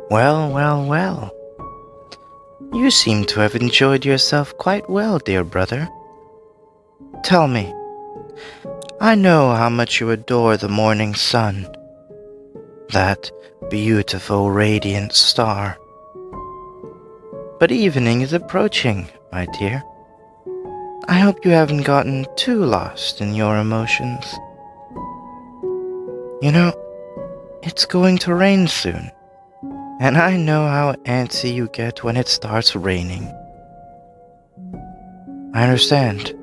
Well, well, well. You seem to have enjoyed yourself quite well, dear brother. Tell me, I know how much you adore the morning sun, that beautiful radiant star. But evening is approaching, my dear. I hope you haven't gotten too lost in your emotions. You know, it's going to rain soon, and I know how antsy you get when it starts raining. I understand.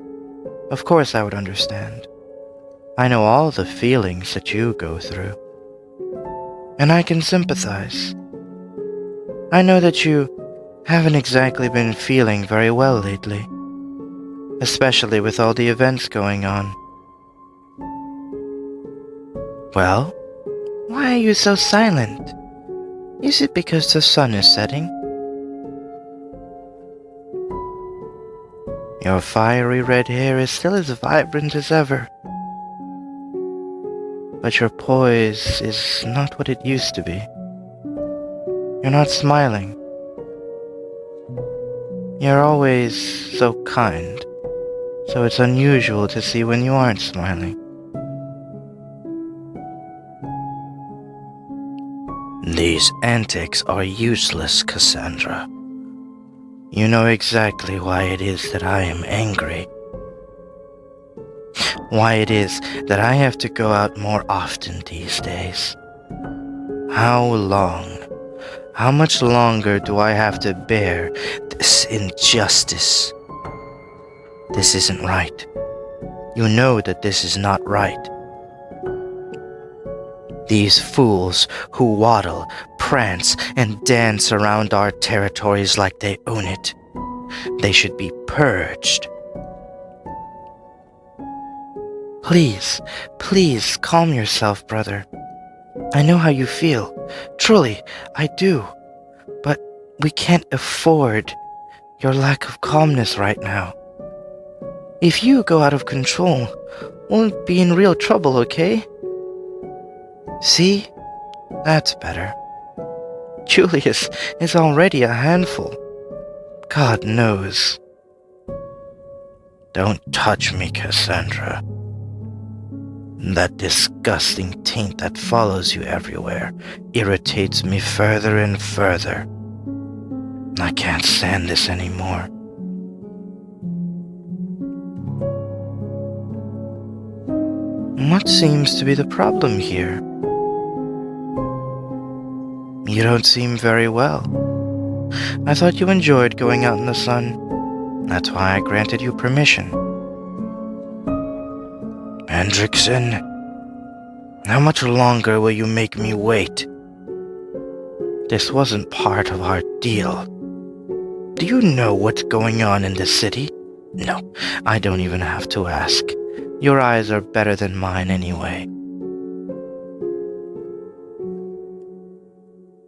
Of course I would understand. I know all the feelings that you go through, and I can sympathize. I know that you haven't exactly been feeling very well lately, especially with all the events going on. Well, why are you so silent? Is it because the sun is setting? Your fiery red hair is still as vibrant as ever, but your poise is not what it used to be. You're not smiling. You're always so kind, so it's unusual to see when you aren't smiling. These antics are useless, Cassandra. You know exactly why it is that I am angry. Why it is that I have to go out more often these days. How long? How much longer do I have to bear this injustice? This isn't right. You know that this is not right. These fools who waddle, prance, and dance around our territories like they own it. They should be purged. Please, please calm yourself, brother. I know how you feel. Truly, I do. But we can't afford your lack of calmness right now. If you go out of control, we'll be in real trouble, okay? See? That's better. Julius is already a handful. God knows. Don't touch me, Cassandra. That disgusting taint that follows you everywhere irritates me further and further. I can't stand this anymore. What seems to be the problem here? You don't seem very well. I thought you enjoyed going out in the sun. That's why I granted you permission. Hendrickson, how much longer will you make me wait? This wasn't part of our deal. Do you know what's going on in the city? No, I don't even have to ask. Your eyes are better than mine anyway.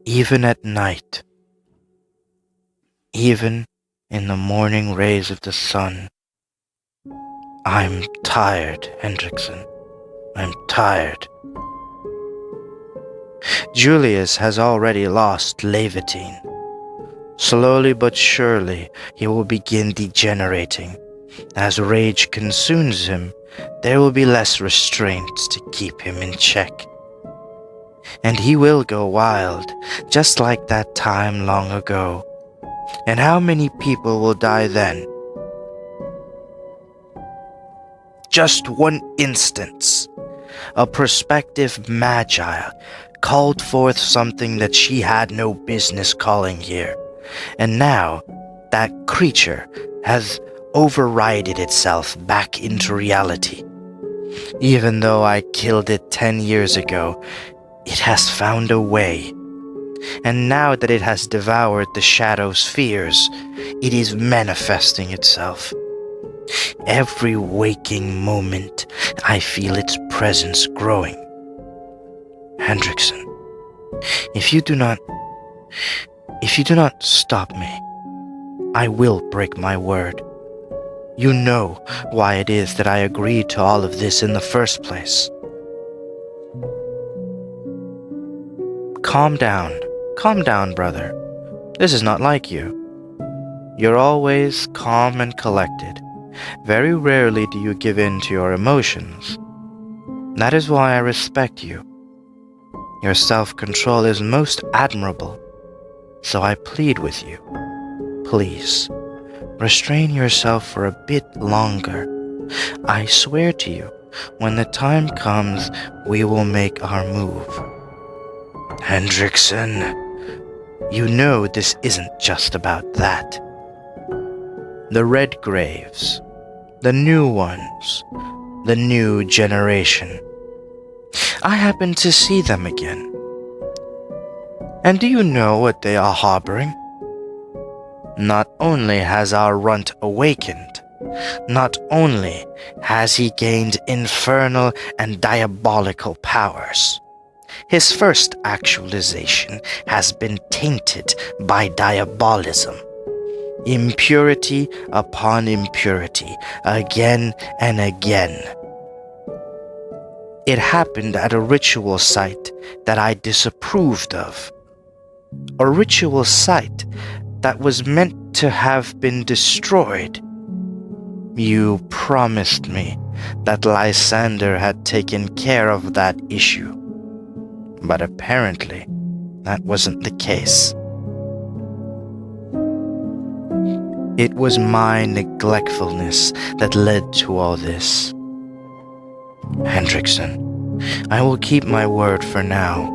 Even at night, even in the morning rays of the sun, I'm tired, Hendrickson. I'm tired. Julius has already lost Levatine. Slowly but surely, he will begin degenerating. As rage consumes him, there will be less restraints to keep him in check. And he will go wild, just like that time long ago. And how many people will die then? Just one instance. A prospective magi called forth something that she had no business calling here. And now, that creature has overrided itself back into reality. Even though I killed it 10 years ago, it has found a way. And now that it has devoured the shadow spheres, it is manifesting itself. Every waking moment, I feel its presence growing. Hendrickson, if you do not stop me, I will break my word. You know why it is that I agreed to all of this in the first place. Calm down. Calm down, brother. This is not like you. You're always calm and collected. Very rarely do you give in to your emotions. That is why I respect you. Your self-control is most admirable. So I plead with you. Please, restrain yourself for a bit longer. I swear to you, when the time comes, we will make our move. Hendrickson, you know this isn't just about that. The red graves, the new ones, the new generation. I happened to see them again. And do you know what they are harboring? Not only has our runt awakened, not only has he gained infernal and diabolical powers, his first actualization has been tainted by diabolism. Impurity upon impurity, again and again. It happened at a ritual site that I disapproved of. A ritual site that was meant to have been destroyed. You promised me that Lysander had taken care of that issue. But apparently, that wasn't the case. It was my neglectfulness that led to all this. Hendrickson, I will keep my word for now.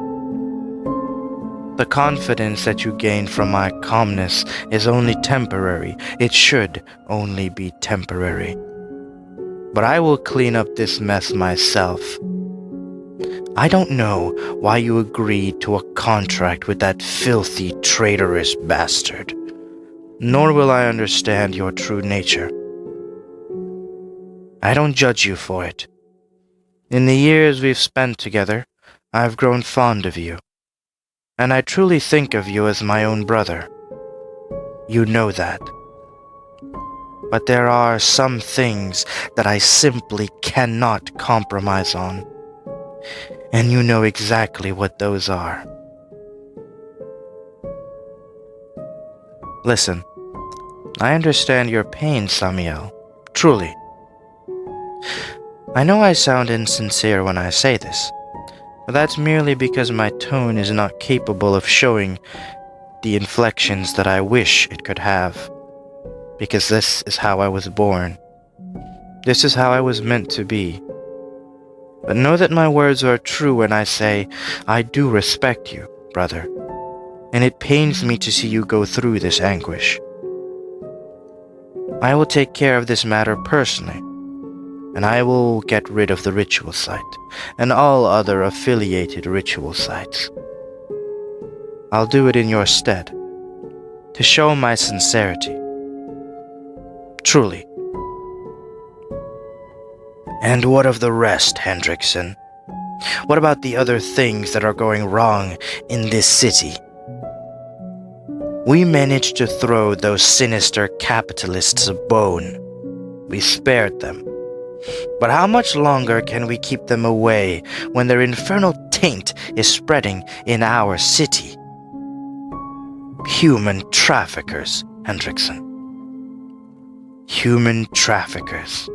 The confidence that you gain from my calmness is only temporary. It should only be temporary. But I will clean up this mess myself. I don't know why you agreed to a contract with that filthy, traitorous bastard. Nor will I understand your true nature. I don't judge you for it. In the years we've spent together, I've grown fond of you. And I truly think of you as my own brother. You know that. But there are some things that I simply cannot compromise on. And you know exactly what those are. Listen, I understand your pain, Samiel. Truly. I know I sound insincere when I say this, but that's merely because my tone is not capable of showing the inflections that I wish it could have. Because this is how I was born. This is how I was meant to be. But know that my words are true when I say I do respect you, brother. And it pains me to see you go through this anguish. I will take care of this matter personally, and I will get rid of the ritual site and all other affiliated ritual sites. I'll do it in your stead, to show my sincerity. Truly. And what of the rest, Hendrickson? What about the other things that are going wrong in this city? We managed to throw those sinister capitalists a bone. We spared them. But how much longer can we keep them away when their infernal taint is spreading in our city? Human traffickers, Hendrickson. Human traffickers.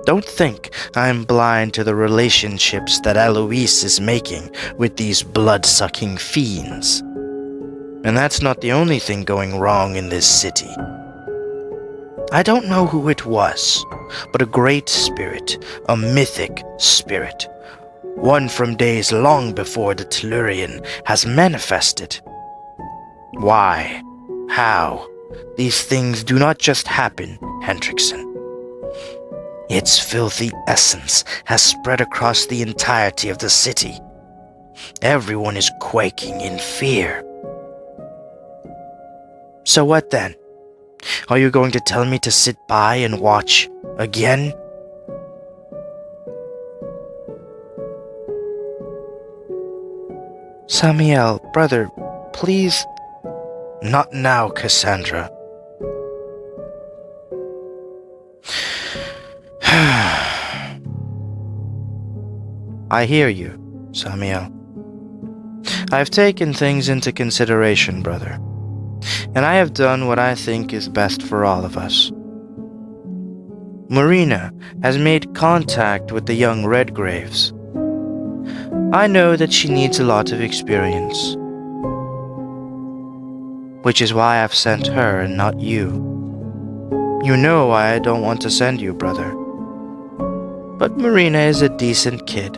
Don't think I'm blind to the relationships that Eloise is making with these blood-sucking fiends. And that's not the only thing going wrong in this city. I don't know who it was, but a great spirit, a mythic spirit, one from days long before the Tellurian, has manifested. Why? How? These things do not just happen, Hendrickson. Its filthy essence has spread across the entirety of the city. Everyone is quaking in fear. So what then? Are you going to tell me to sit by and watch again? Samiel, brother, please. Not now, Cassandra. I hear you, Samiel. I've taken things into consideration, brother, and I have done what I think is best for all of us. Marina has made contact with the young Redgraves. I know that she needs a lot of experience, which is why I've sent her and not you. You know why I don't want to send you, brother. But Marina is a decent kid.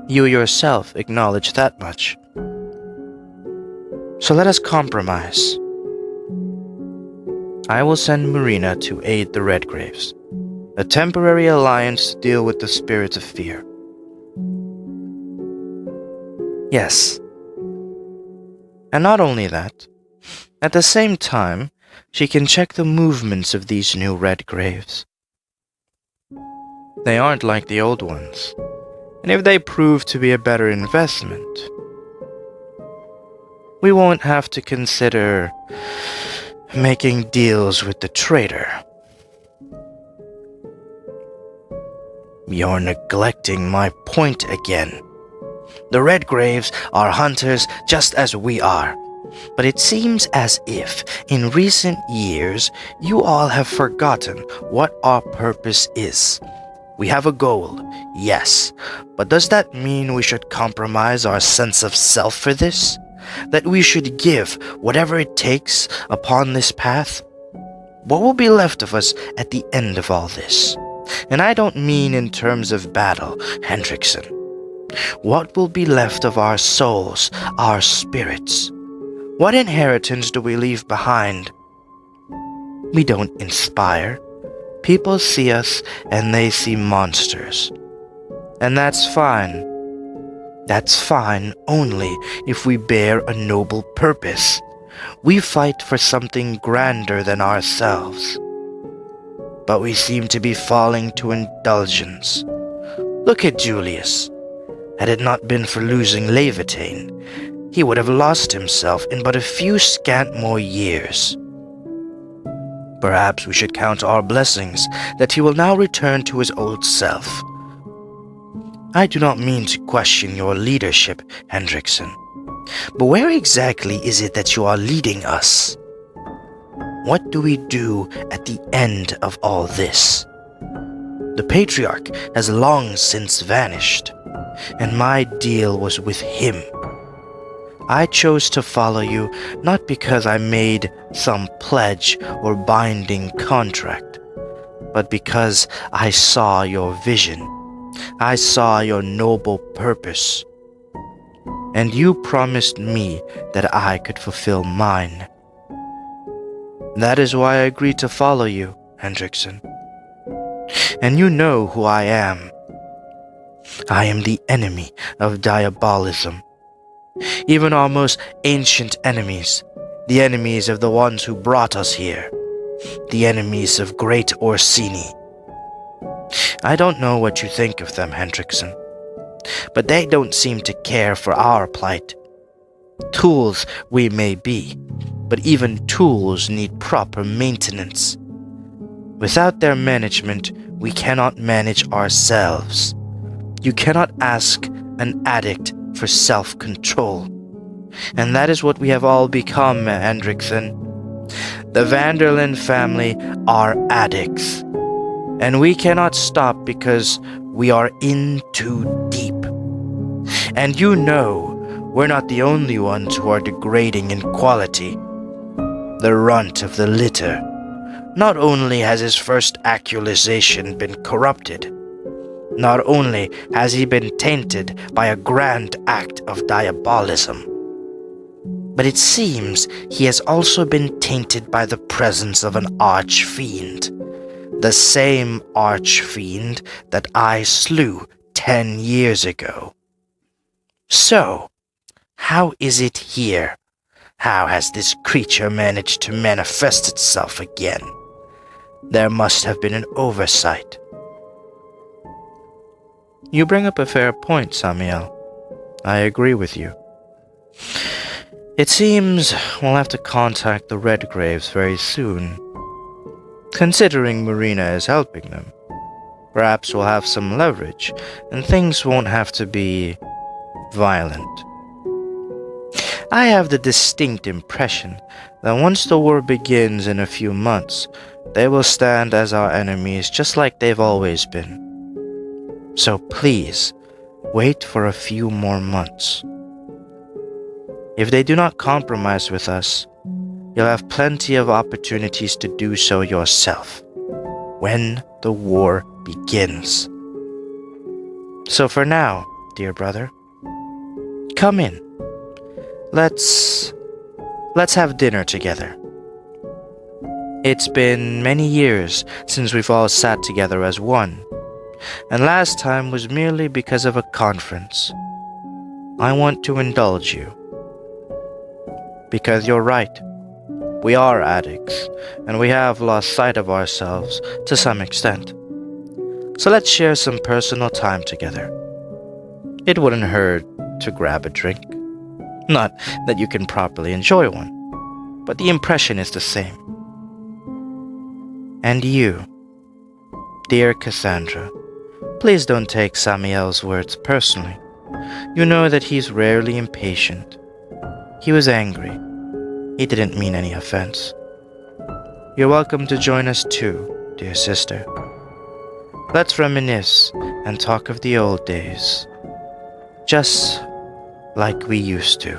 You yourself acknowledge that much. So let us compromise. I will send Marina to aid the Redgraves, a temporary alliance to deal with the spirits of fear. Yes. And not only that, at the same time, she can check the movements of these new Redgraves. They aren't like the old ones, and if they prove to be a better investment, we won't have to consider making deals with the traitor. You're neglecting my point again. The Redgraves are hunters just as we are, but it seems as if, in recent years, you all have forgotten what our purpose is. We have a goal, yes, but does that mean we should compromise our sense of self for this? That we should give whatever it takes upon this path? What will be left of us at the end of all this? And I don't mean in terms of battle, Hendrickson. What will be left of our souls, our spirits? What inheritance do we leave behind? We don't inspire. People see us and they see monsters. And that's fine. That's fine only if we bear a noble purpose. We fight for something grander than ourselves. But we seem to be falling to indulgence. Look at Julius. Had it not been for losing Levitain, he would have lost himself in but a few scant more years. Perhaps we should count our blessings that he will now return to his old self. I do not mean to question your leadership, Hendrickson, but where exactly is it that you are leading us? What do we do at the end of all this? The Patriarch has long since vanished, and my deal was with him. I chose to follow you not because I made some pledge or binding contract, but because I saw your vision. I saw your noble purpose, and you promised me that I could fulfill mine. That is why I agreed to follow you, Hendrickson. And you know who I am. I am the enemy of diabolism. Even our most ancient enemies, the enemies of the ones who brought us here, the enemies of great Orsini. I don't know what you think of them, Hendrickson, but they don't seem to care for our plight. Tools we may be, but even tools need proper maintenance. Without their management, we cannot manage ourselves. You cannot ask an addict for self-control. And that is what we have all become, Hendrickson. The Vanderlyn family are addicts. And we cannot stop because we are in too deep. And you know, we're not the only ones who are degrading in quality. The runt of the litter. Not only has his first accusation been corrupted, not only has he been tainted by a grand act of diabolism, but it seems he has also been tainted by the presence of an archfiend. The same archfiend that I slew 10 years ago. So, how is it here? How has this creature managed to manifest itself again? There must have been an oversight. You bring up a fair point, Samiel. I agree with you. It seems we'll have to contact the Redgraves very soon. Considering Marina is helping them, perhaps we'll have some leverage, and things won't have to be violent. I have the distinct impression that once the war begins in a few months, they will stand as our enemies just like they've always been. So please, wait for a few more months. If they do not compromise with us, you'll have plenty of opportunities to do so yourself when the war begins. So for now, dear brother, come in. Let's have dinner together. It's been many years since we've all sat together as one, and last time was merely because of a conference. I want to indulge you. Because you're right. We are addicts, and we have lost sight of ourselves to some extent. So let's share some personal time together. It wouldn't hurt to grab a drink. Not that you can properly enjoy one, but the impression is the same. And you, dear Cassandra, please don't take Samiel's words personally. You know that he's rarely impatient. He was angry. He didn't mean any offense. You're welcome to join us too, dear sister. Let's reminisce and talk of the old days, just like we used to.